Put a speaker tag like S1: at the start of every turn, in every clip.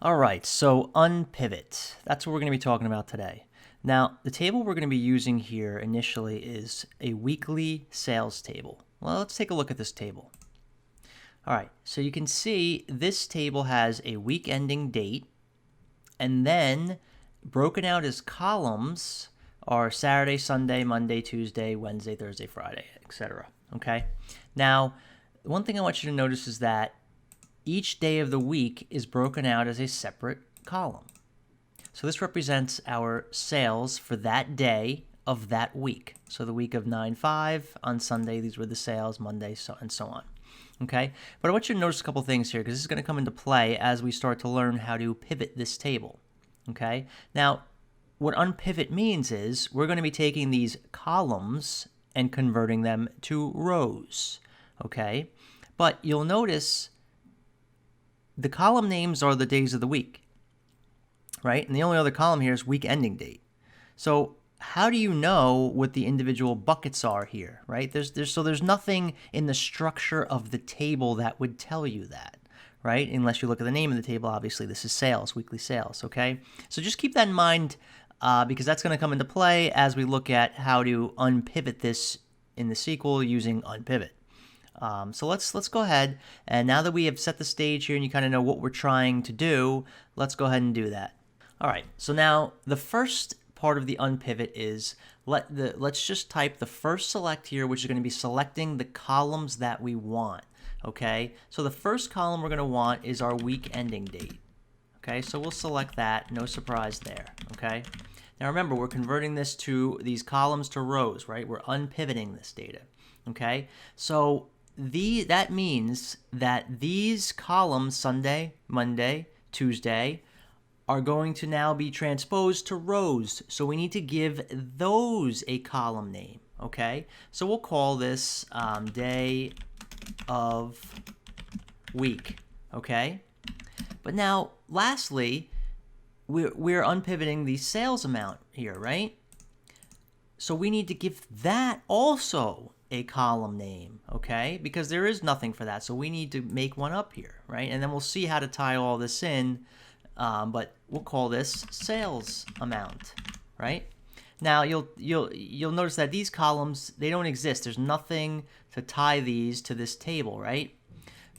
S1: All right, so unpivot. That's what we're going to be talking about today. Now, the table we're going to be using here initially is a weekly sales table. Well, let's take a look at this table. All right, so you can see this table has a week ending date, and then broken out as columns are Saturday, Sunday, Monday, Tuesday, Wednesday, Thursday, Friday, etc. Okay? Now, one thing I want you to notice is that each day of the week is broken out as a separate column. So this represents our sales for that day of that week. So the week of 9/5 on Sunday, these were the sales, Monday, and so on. Okay, but I want you to notice a couple things here because this is going to come into play as we start to learn how to pivot this table. Okay, now what unpivot means is we're going to be taking these columns and converting them to rows. Okay, but you'll notice the column names are the days of the week, right? And the only other column here is week ending date. So how do you know what the individual buckets are here, right? There's nothing in the structure of the table that would tell you that, right? Unless you look at the name of the table, obviously this is sales, weekly sales, okay? So just keep that in mind because that's going to come into play as we look at how to unpivot this in the SQL using unpivot. So let's go ahead, and now that we have set the stage here and you kind of know what we're trying to do, let's go ahead and do that. All right, so now the first part of the unpivot is let's just type the first select here, which is going to be selecting the columns that we want. Okay, so the first column we're going to want is our week ending date. Okay, so we'll select that, no surprise there. Okay, now remember we're converting these columns to rows, right? We're unpivoting this data. Okay, so that means that these columns, Sunday, Monday, Tuesday, are going to now be transposed to rows. So we need to give those a column name, okay? So we'll call this day of week, okay? But now, lastly, we're unpivoting the sales amount here, right? So we need to give that also a column name, okay? Because there is nothing for that, so we need to make one up here, right? And then we'll see how to tie all this in, but we'll call this sales amount, right? Now you'll notice that these columns, they don't exist. There's nothing to tie these to this table, right?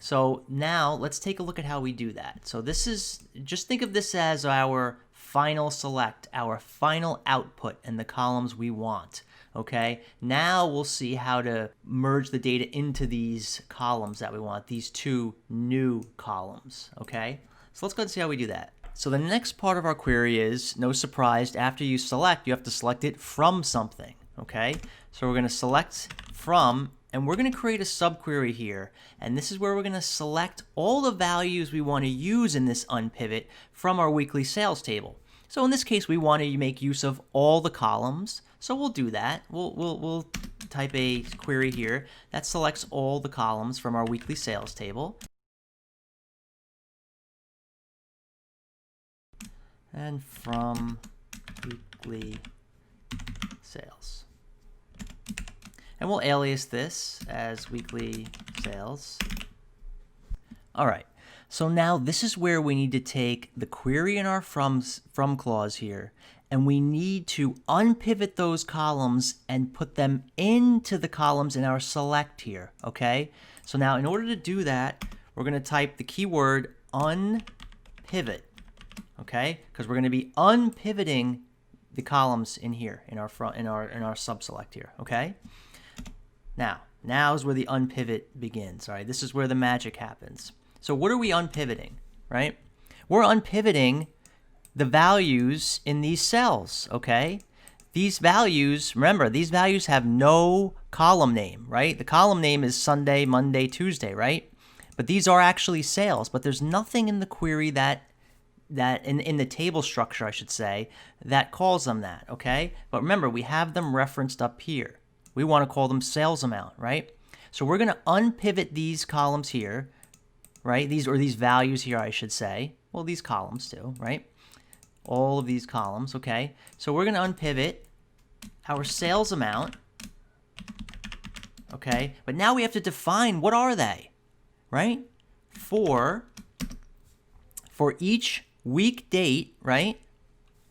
S1: So now let's take a look at how we do that. So just think of this as our final select, our final output and the columns we want. Okay, now we'll see how to merge the data into these columns that we want, these two new columns. Okay, so let's go ahead and see how we do that. So the next part of our query is, no surprise, after you select, you have to select it from something. Okay, so we're going to select from, and we're going to create a subquery here, and this is where we're going to select all the values we want to use in this unpivot from our weekly sales table. So in this case, we want to make use of all the columns. So we'll do that. We'll type a query here that selects all the columns from our weekly sales table. And from weekly sales. And we'll alias this as weekly sales. All right. So now this is where we need to take the query in our from clause here, and we need to unpivot those columns and put them into the columns in our select here, okay? So now in order to do that, we're going to type the keyword unpivot, okay? Because we're going to be unpivoting the columns in here in our subselect here, okay? Now is where the unpivot begins, all right? This is where the magic happens. So what are we unpivoting, right? We're unpivoting the values in these cells, okay? These values, remember, these values have no column name, right? The column name is Sunday, Monday, Tuesday, right? But these are actually sales, but there's nothing in the query that in the table structure, I should say, that calls them that, okay? But remember, we have them referenced up here. We want to call them sales amount, right? So we're going to unpivot these columns here, right? These values here, I should say. Well, these columns too, right? All of these columns, okay? So we're going to unpivot our sales amount, okay? But now we have to define what are they, right? For each week date, right?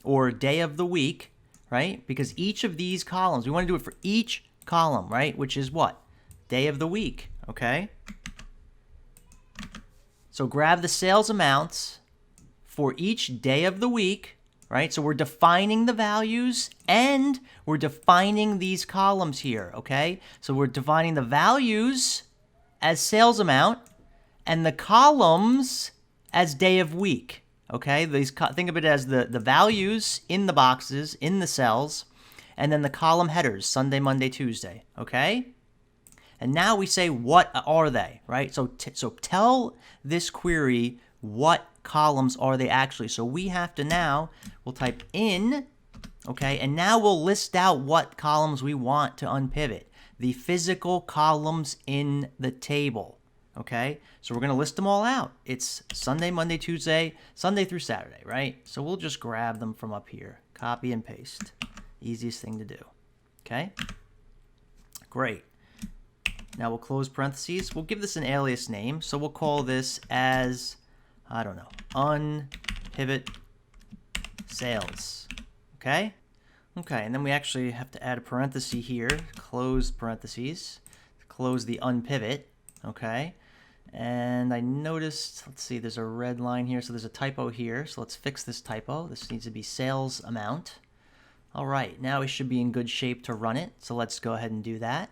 S1: Or day of the week, right? Because each of these columns, we want to do it for each column, right? Which is what? Day of the week, okay? So grab the sales amounts for each day of the week, right? So we're defining the values and we're defining these columns here, okay? So we're defining the values as sales amount and the columns as day of week, okay? Think of it as the values in the boxes, in the cells, and then the column headers, Sunday, Monday, Tuesday, okay? And now we say, what are they, right? So tell this query what columns are they actually. So we have to now, we'll type in, okay, and now we'll list out what columns we want to unpivot. The physical columns in the table, okay? So we're going to list them all out. It's Sunday, Monday, Tuesday, Sunday through Saturday, right? So we'll just grab them from up here, copy and paste. Easiest thing to do, okay? Great. Now we'll close parentheses. We'll give this an alias name. So we'll call this as, I don't know, Unpivot Sales. Okay? Okay, and then we actually have to add a parenthesis here, close parentheses, close the unpivot. Okay? And I noticed, let's see, there's a red line here, so there's a typo here. So let's fix this typo. This needs to be sales amount. All right, now we should be in good shape to run it. So let's go ahead and do that.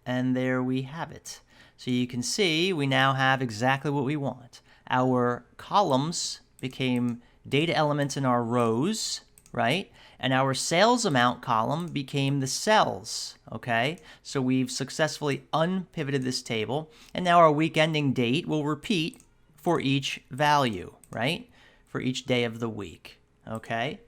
S1: And there we have it. So you can see we now have exactly what we want. Our columns became data elements in our rows, right? And our sales amount column became the cells, okay? So we've successfully unpivoted this table. And now our week ending date will repeat for each value, right? For each day of the week, okay?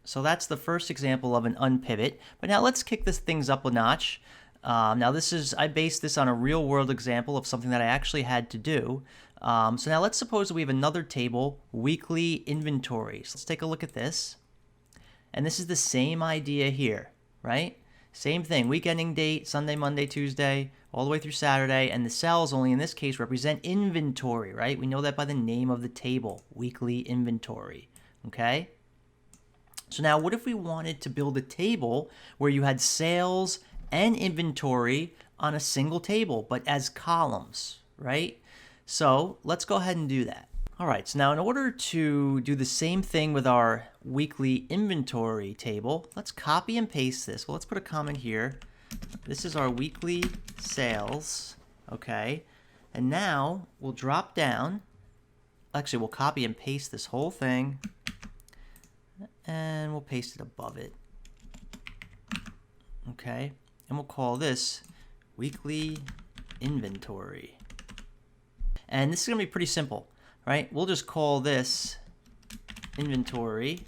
S1: So that's the first example of an unpivot. But now let's kick things up a notch. Now I based this on a real world example of something that I actually had to do. So now let's suppose that we have another table, weekly inventories. Let's take a look at this. And this is the same idea here, right? Same thing, week ending date, Sunday, Monday, Tuesday, all the way through Saturday. And the cells only in this case represent inventory, right? We know that by the name of the table, weekly inventory, okay? So now what if we wanted to build a table where you had sales and inventory on a single table, but as columns, right? So let's go ahead and do that. All right, so now in order to do the same thing with our weekly inventory table, let's copy and paste this. Well, let's put a comment here. This is our weekly sales, okay? And now we'll drop down. Actually, we'll copy and paste this whole thing. And we'll paste it above it. Okay, and we'll call this weekly inventory. And this is going to be pretty simple, right? We'll just call this inventory,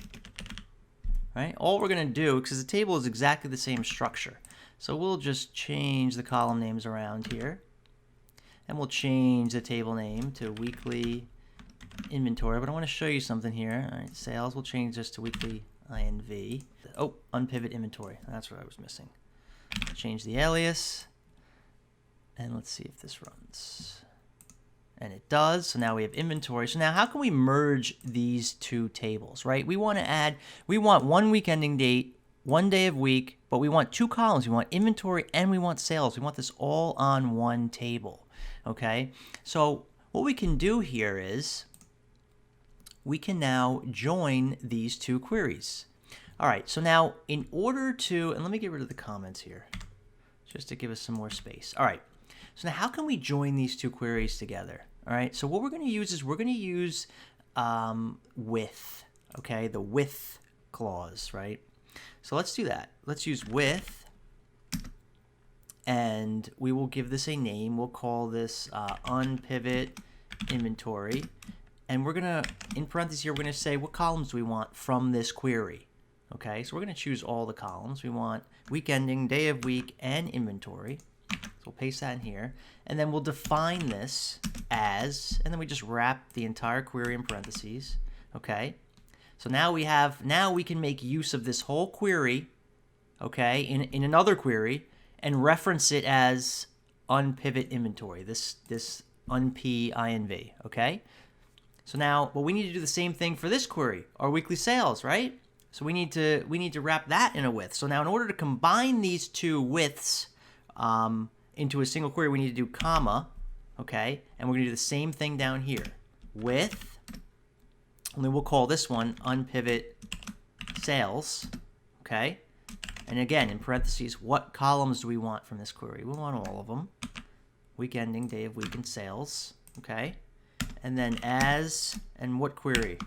S1: right? All we're going to do, because the table is exactly the same structure, so we'll just change the column names around here. And we'll change the table name to weekly inventory, but I want to show you something here. All right, sales, we'll change this to weekly INV. Oh, unpivot inventory. That's what I was missing. Change the alias. And let's see if this runs. And it does. So now we have inventory. So now how can we merge these two tables, right? We want 1 week ending date, 1 day of week, but we want 2 columns. We want inventory and we want sales. We want this all on one table, okay? So what we can do here is we can now join these two queries. All right, so now in order to, and let me get rid of the comments here, just to give us some more space. All right, so now how can we join these two queries together? All right, so what we're going to use is we're going to use with, okay, the with clause, right? So let's do that. Let's use with, and we will give this a name. We'll call this unpivot inventory. And we're going to, in parentheses here, we're going to say what columns do we want from this query. Okay, so we're going to choose all the columns. We want week ending, day of week, and inventory. So we'll paste that in here. And then we'll define this as, and then we just wrap the entire query in parentheses. Okay, so now we can make use of this whole query, okay, in another query, and reference it as unpivot inventory, this unp INV, okay? So now, but we need to do the same thing for this query, our weekly sales, right? So we need to wrap that in a with. So now in order to combine these two withs into a single query, we need to do comma, okay? And we're going to do the same thing down here. With, and then we'll call this one Unpivot Sales, okay? And again, in parentheses, what columns do we want from this query? We want all of them. Week ending, day of week, and sales, okay? And then as, and what query?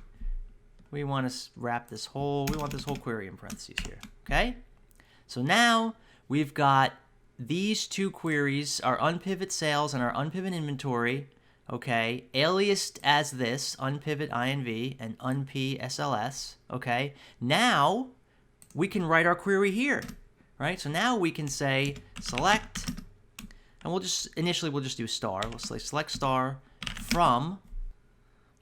S1: We want to wrap this whole, we want this whole query in parentheses here, okay? So now we've got these two queries, our unpivot sales and our unpivot inventory, okay, aliased as this, unpivot INV and unp SLS, okay? Now we can write our query here, right? So now we can say select, and we'll just, initially we'll just do star. We'll say select star from,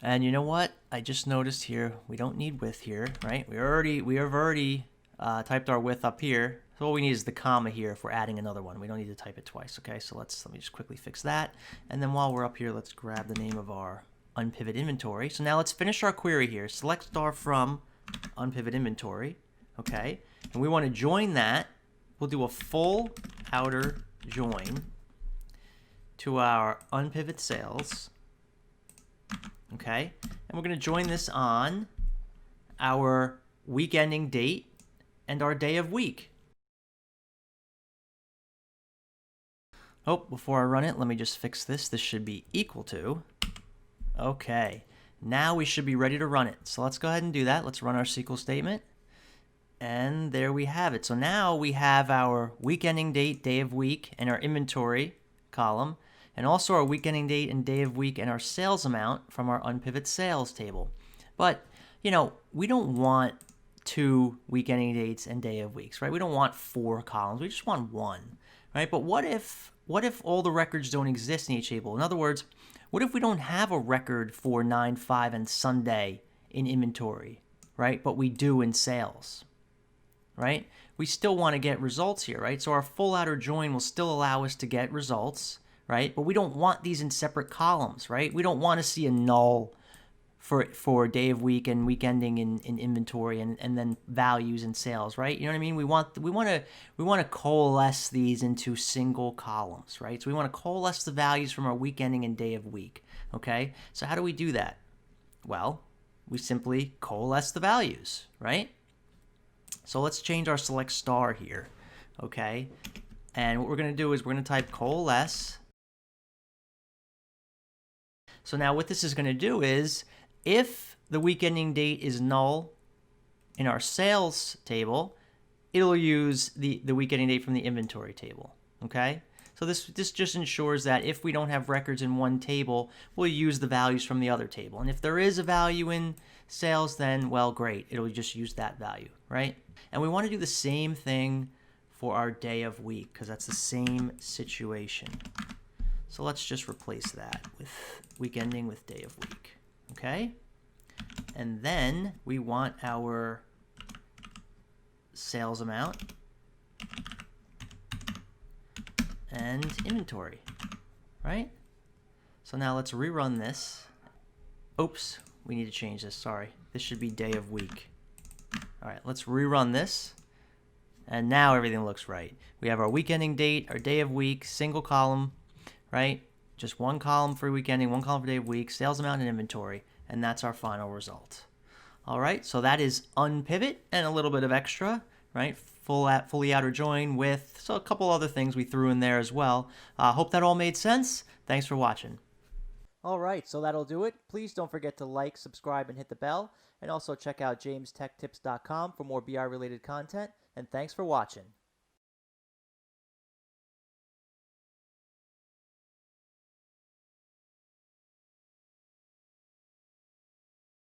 S1: and you know what? I just noticed here, we don't need with here, right? We have already typed our with up here. So all we need is the comma here if we're adding another one. We don't need to type it twice, okay? So let me just quickly fix that. And then while we're up here, let's grab the name of our unpivot inventory. So now let's finish our query here. Select star from unpivot inventory, okay? And we want to join that. We'll do a full outer join to our unpivot sales, okay? And we're going to join this on our week ending date and our day of week. Oh, before I run it, let me just fix this. This should be equal to. Okay, now we should be ready to run it. So let's go ahead and do that. Let's run our SQL statement. And there we have it. So now we have our week ending date, day of week, and our inventory column, and also our week ending date and day of week and our sales amount from our unpivot sales table. But, you know, we don't want 2 week ending dates and day of weeks, right? We don't want 4 columns. We just want 1, right? But what if all the records don't exist in each table? In other words, what if we don't have a record for 9/5 and Sunday in inventory, right? But we do in sales, right? We still want to get results here, right? So our full outer join will still allow us to get results, right? But we don't want these in separate columns, right? We don't want to see a null for day of week and week ending in inventory and then values in sales, right? You know what I mean? We want to coalesce these into single columns, right? So we want to coalesce the values from our week ending and day of week, okay? So how do we do that? Well, we simply coalesce the values, right? So let's change our select star here, okay? And what we're going to do is we're going to type coalesce. So now what this is going to do is, if the week ending date is null in our sales table, it'll use the week ending date from the inventory table, okay? So this just ensures that if we don't have records in one table, we'll use the values from the other table. And if there is a value in sales, then, well, great. It'll just use that value, right? And we want to do the same thing for our day of week, because that's the same situation. So let's just replace that with week ending with day of week, okay? And then we want our sales amount and inventory, right? So now let's rerun this. Oops, we need to change this, sorry. This should be day of week. All right, let's rerun this. And now everything looks right. We have our week ending date, our day of week, single column, right? Just one column for week ending, one column for day of week, sales amount and inventory, and that's our final result. All right, so that is unpivot and a little bit of extra, right? Fully outer join with, so a couple other things we threw in there as well. Hope that all made sense. Thanks for watching. All right, so that'll do it. Please don't forget to like, subscribe, and hit the bell. And also check out jamestechtips.com for more BI-related content. And thanks for watching.